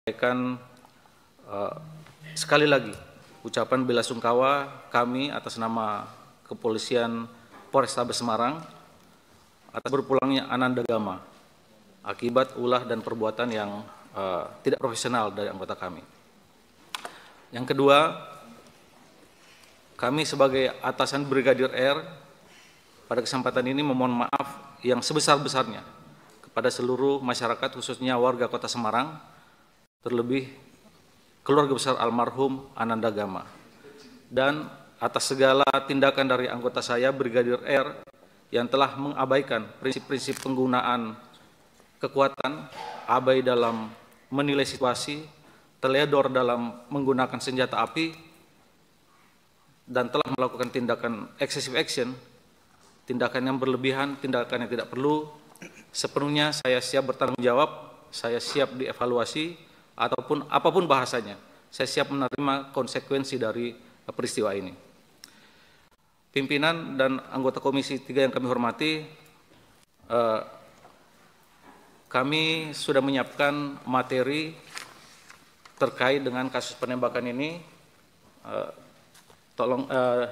menyampaikan sekali lagi ucapan bela sungkawa kami atas nama Kepolisian Polrestabes Semarang atas berpulangnya Ananda Gama akibat ulah dan perbuatan yang tidak profesional dari anggota kami. Yang kedua, kami sebagai atasan Brigadir R pada kesempatan ini memohon maaf yang sebesar-besarnya kepada seluruh masyarakat, khususnya warga Kota Semarang, terlebih keluarga besar almarhum Ananda Gama, dan atas segala tindakan dari anggota saya Brigadir R yang telah mengabaikan prinsip-prinsip penggunaan kekuatan, abai dalam menilai situasi, teledor dalam menggunakan senjata api, dan telah melakukan tindakan excessive action, tindakan yang berlebihan, tindakan yang tidak perlu. Sepenuhnya saya siap bertanggung jawab, saya siap dievaluasi, ataupun apapun bahasanya, saya siap menerima konsekuensi dari peristiwa ini. Pimpinan dan anggota Komisi 3 yang kami hormati, kami sudah menyiapkan materi terkait dengan kasus penembakan ini. Tolong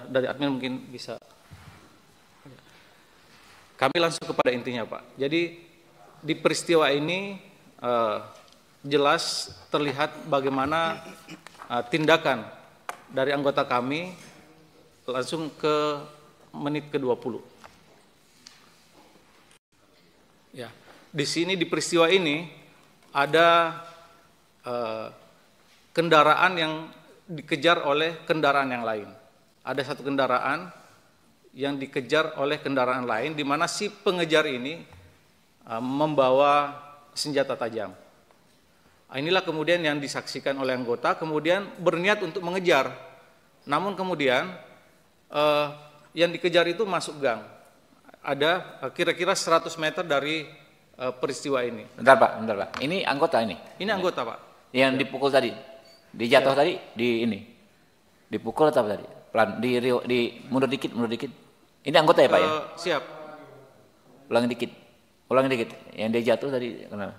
dari admin mungkin bisa. Kami langsung kepada intinya, Pak. Jadi di peristiwa ini jelas terlihat bagaimana tindakan dari anggota kami langsung ke menit ke-20. Ya, di sini di peristiwa ini ada kendaraan yang dikejar oleh kendaraan yang lain. Ada satu kendaraan yang dikejar oleh kendaraan lain, di mana si pengejar ini membawa senjata tajam. Inilah kemudian yang disaksikan oleh anggota, kemudian berniat untuk mengejar. Namun kemudian yang dikejar itu masuk gang. Ada kira-kira 100 meter dari peristiwa ini. Bentar Pak. Ini anggota ini? Ini anggota, Pak. Yang dipukul tadi? Dijatuh tadi? Di ini? Dipukul atau apa tadi? Pelan, di mundur dikit. Ini anggota ya Pak ya? Siap. Ulangi dikit. Yang dia jatuh tadi kenapa?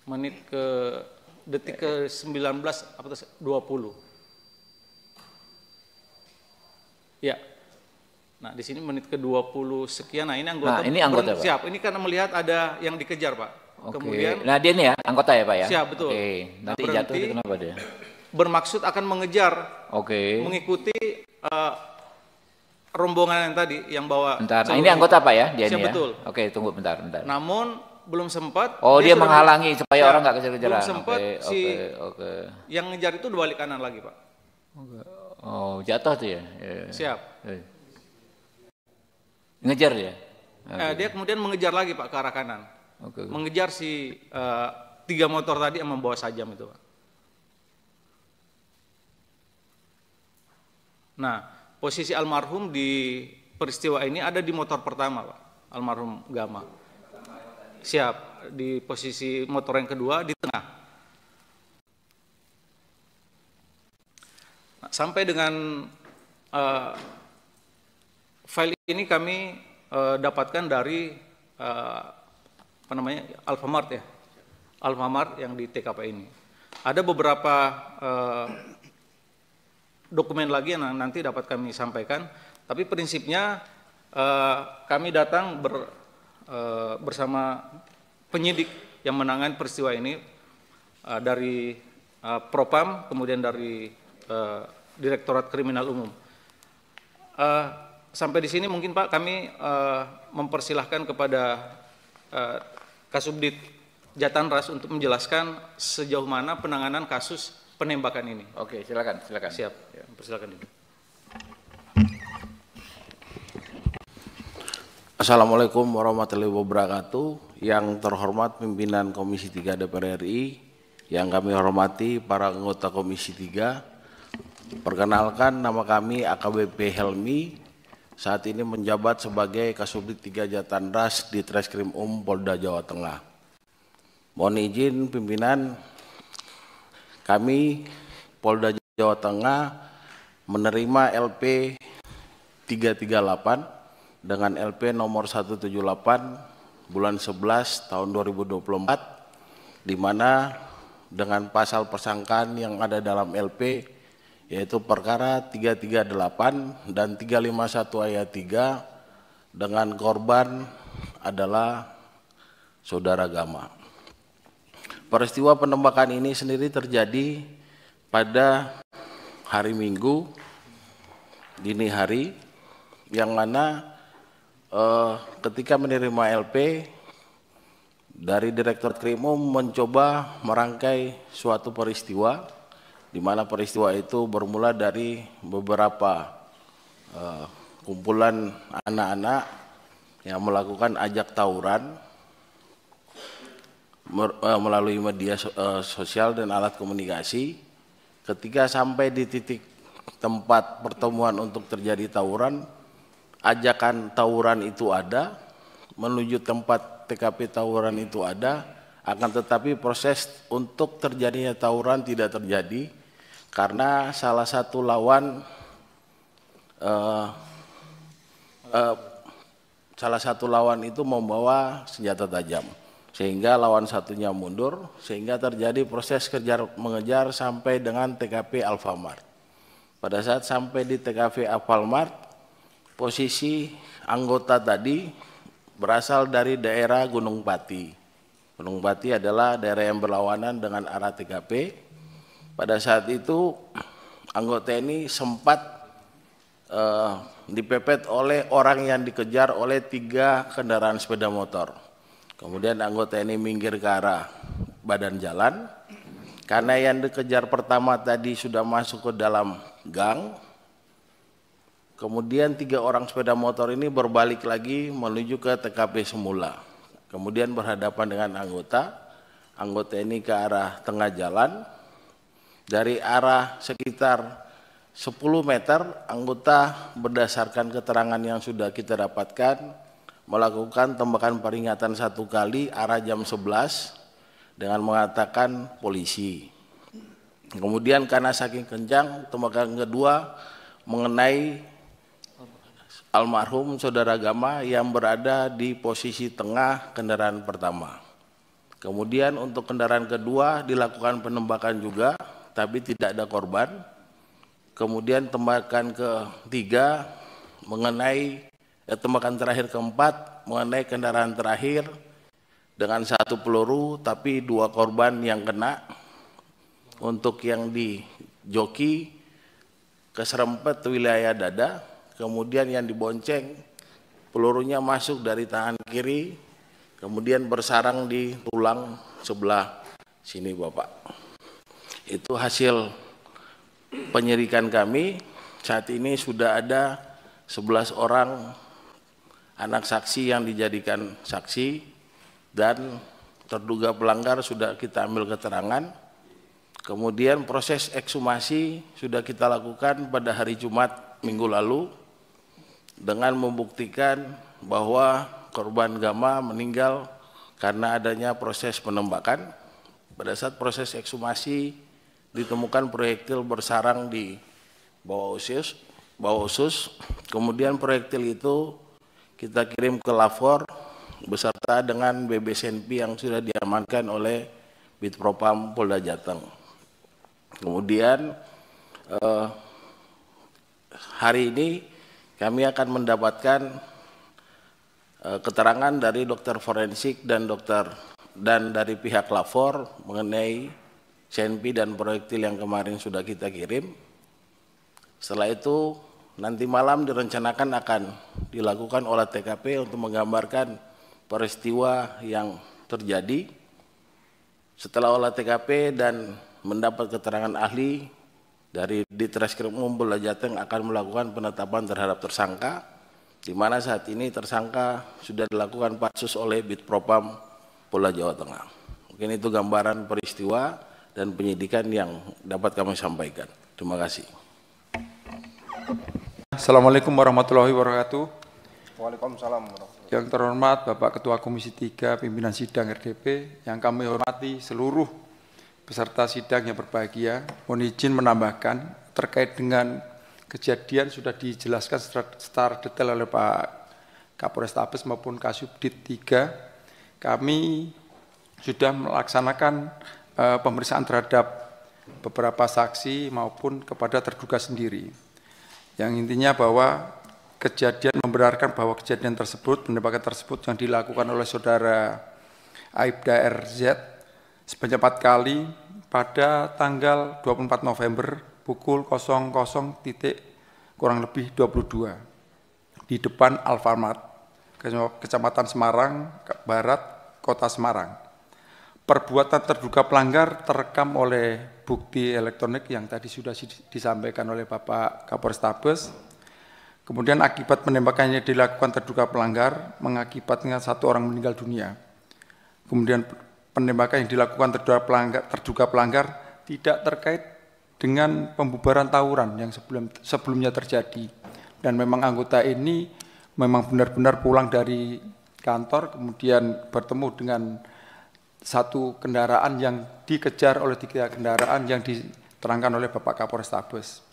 Menit ke detik ke 19 atau 20. Ya. Nah, di sini menit ke 20 sekian. Nah, ini anggota. Nah, ini anggota, Pak. Siap. Ini karena melihat ada yang dikejar, Pak. Oke. Kemudian, nah dia ini ya, anggota ya Pak ya? Siap, betul. Oke. Nanti nah, jatuh itu kenapa dia? Bermaksud akan mengejar. Oke. Mengikuti rombongan yang tadi yang bawa. Bentar. Nah, ini anggota Pak ya? Dia siap, ini ya? betul. Oke, tunggu bentar. Namun belum sempat. Oh, dia menghalangi supaya orang nggak kejar-kejaran. Belum sempat Oke. Yang ngejar itu balik kanan lagi, Pak. Oh, jatuh tuh ya? Siap. Ngejar dia? Dia kemudian mengejar lagi, Pak, ke arah kanan. Mengejar si 3 motor tadi yang membawa sajam itu, Pak. Nah, posisi almarhum di peristiwa ini ada di motor pertama, Pak. Almarhum Gama. Siap, di posisi motor yang kedua di tengah. Nah, sampai dengan file ini kami dapatkan dari Alfamart ya, Alfamart yang di TKP ini. Ada beberapa dokumen lagi yang nanti dapat kami sampaikan, tapi prinsipnya kami datang bersama penyidik yang menangani peristiwa ini dari Propam, kemudian dari Direktorat Kriminal Umum. Sampai di sini mungkin Pak kami mempersilahkan kepada Kasubdit Jatanras untuk menjelaskan sejauh mana penanganan kasus penembakan ini. Oke, silakan. Siap, ya, persilakan Ibu. Assalamualaikum warahmatullahi wabarakatuh. Yang terhormat pimpinan Komisi 3 DPR RI, yang kami hormati para anggota Komisi 3. Perkenalkan, nama kami AKBP Helmi, saat ini menjabat sebagai Kasubdit 3 Jatanras di Treskrim Polda Jawa Tengah. Mohon izin pimpinan, kami Polda Jawa Tengah menerima LP 338 dengan LP nomor 178 bulan 11 tahun 2024, di mana dengan pasal persangkaan yang ada dalam LP, yaitu perkara 338 dan 351 ayat 3, dengan korban adalah saudara Gama. Peristiwa penembakan ini sendiri terjadi pada hari Minggu dini hari, yang mana ketika menerima LP dari Direktorat Krimum mencoba merangkai suatu peristiwa, di mana peristiwa itu bermula dari beberapa kumpulan anak-anak yang melakukan ajak tawuran melalui media sosial dan alat komunikasi. Ketika sampai di titik tempat pertemuan untuk terjadi tawuran, ajakan tawuran itu ada, menuju tempat TKP tawuran itu ada, akan tetapi proses untuk terjadinya tawuran tidak terjadi karena salah satu lawan itu membawa senjata tajam, sehingga lawan satunya mundur, sehingga terjadi proses mengejar sampai dengan TKP Alfamart. Pada saat sampai di TKP Alfamart, posisi anggota tadi berasal dari daerah Gunung Pati. Gunung Pati adalah daerah yang berlawanan dengan arah TKP. Pada saat itu anggota ini sempat dipepet oleh orang yang dikejar oleh 3 kendaraan sepeda motor. Kemudian anggota ini minggir ke arah badan jalan. Karena yang dikejar pertama tadi sudah masuk ke dalam gang, kemudian 3 orang sepeda motor ini berbalik lagi menuju ke TKP semula. Kemudian berhadapan dengan anggota ini ke arah tengah jalan. Dari arah sekitar 10 meter, anggota berdasarkan keterangan yang sudah kita dapatkan melakukan tembakan peringatan 1 kali arah jam 11 dengan mengatakan polisi. Kemudian karena saking kencang, tembakan kedua mengenai almarhum saudara Gama yang berada di posisi tengah kendaraan pertama. Kemudian untuk kendaraan kedua dilakukan penembakan juga, tapi tidak ada korban. Kemudian tembakan ketiga mengenai tembakan terakhir keempat mengenai kendaraan terakhir dengan 1 peluru, tapi 2 korban yang kena. Untuk yang di joki keserempet wilayah dada, kemudian yang dibonceng pelurunya masuk dari tangan kiri, kemudian bersarang di tulang sebelah sini Bapak. Itu hasil penyelidikan kami. Saat ini sudah ada 11 orang anak saksi yang dijadikan saksi, dan terduga pelanggar sudah kita ambil keterangan. Kemudian proses ekshumasi sudah kita lakukan pada hari Jumat minggu lalu dengan membuktikan bahwa korban Gama meninggal karena adanya proses penembakan. Pada saat proses ekshumasi ditemukan proyektil bersarang di bawah usus. Kemudian proyektil itu kita kirim ke lapor beserta dengan BBSNP yang sudah diamankan oleh Bitpropam Polda Jateng. Kemudian hari ini kami akan mendapatkan keterangan dari dokter forensik dan dari pihak lapor mengenai CNP dan proyektil yang kemarin sudah kita kirim. Setelah itu nanti malam direncanakan akan dilakukan olah TKP untuk menggambarkan peristiwa yang terjadi. Setelah olah TKP dan mendapat keterangan ahli dari Ditreskrimum Polda Jateng akan melakukan penetapan terhadap tersangka, di mana saat ini tersangka sudah dilakukan patsus oleh Bitpropam Polda Jawa Tengah. Mungkin itu gambaran peristiwa dan penyidikan yang dapat kami sampaikan. Terima kasih. Assalamualaikum warahmatullahi wabarakatuh. Waalaikumsalam warahmatullahi wabarakatuh. Yang terhormat Bapak Ketua Komisi 3 Pimpinan Sidang RDP, yang kami hormati seluruh peserta sidang yang berbahagia, mohon izin menambahkan terkait dengan kejadian sudah dijelaskan secara detail oleh Pak Kapolres Tabes maupun Kasubdit 3 kami sudah melaksanakan pemeriksaan terhadap beberapa saksi maupun kepada terduga sendiri. Yang intinya bahwa kejadian membenarkan bahwa kejadian tersebut, penembakan tersebut yang dilakukan oleh saudara Aibda RZ sebanyak 4 kali pada tanggal 24 November pukul 00 kurang lebih 22 di depan Alfamart, Kecamatan Semarang Barat, Kota Semarang. Perbuatan terduga pelanggar terekam oleh bukti elektronik yang tadi sudah disampaikan oleh Bapak Kapolrestabes. Kemudian akibat penembakan yang dilakukan terduga pelanggar mengakibatkan 1 orang meninggal dunia. Kemudian penembakan yang dilakukan terduga pelanggar tidak terkait dengan pembubaran tawuran yang sebelumnya terjadi. Dan memang anggota ini memang benar-benar pulang dari kantor, kemudian bertemu dengan satu kendaraan yang dikejar oleh 3 kendaraan yang diterangkan oleh Bapak Kapolrestabes.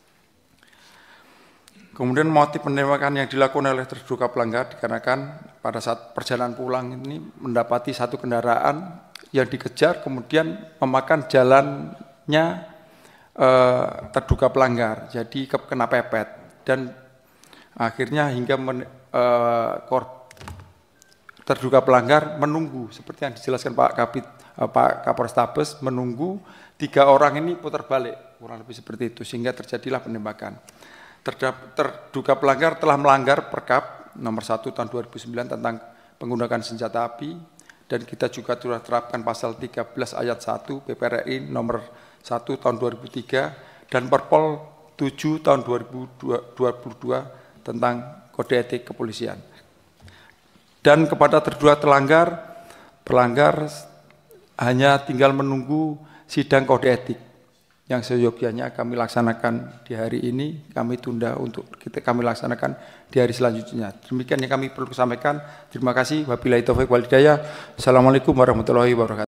Kemudian motif penembakan yang dilakukan oleh terduga pelanggar dikarenakan pada saat perjalanan pulang ini mendapati 1 kendaraan yang dikejar kemudian memakan jalannya terduga pelanggar, jadi kena pepet dan akhirnya hingga terduga pelanggar menunggu seperti yang dijelaskan Pak Kapolrestabes, menunggu 3 orang ini putar balik kurang lebih seperti itu sehingga terjadilah penembakan. Terduga pelanggar telah melanggar Perkap nomor 1 tahun 2009 tentang penggunaan senjata api dan kita juga telah terapkan pasal 13 ayat 1 PPRI nomor 1 tahun 2003 dan Perpol 7 tahun 2022 tentang kode etik kepolisian. Dan kepada terduga pelanggar hanya tinggal menunggu sidang kode etik yang seyogyanya kami laksanakan di hari ini, kami tunda untuk kami laksanakan di hari selanjutnya. Demikian yang kami perlu sampaikan. Terima kasih. Wabillahi taufiq wal hidayah. Assalamualaikum warahmatullahi wabarakatuh.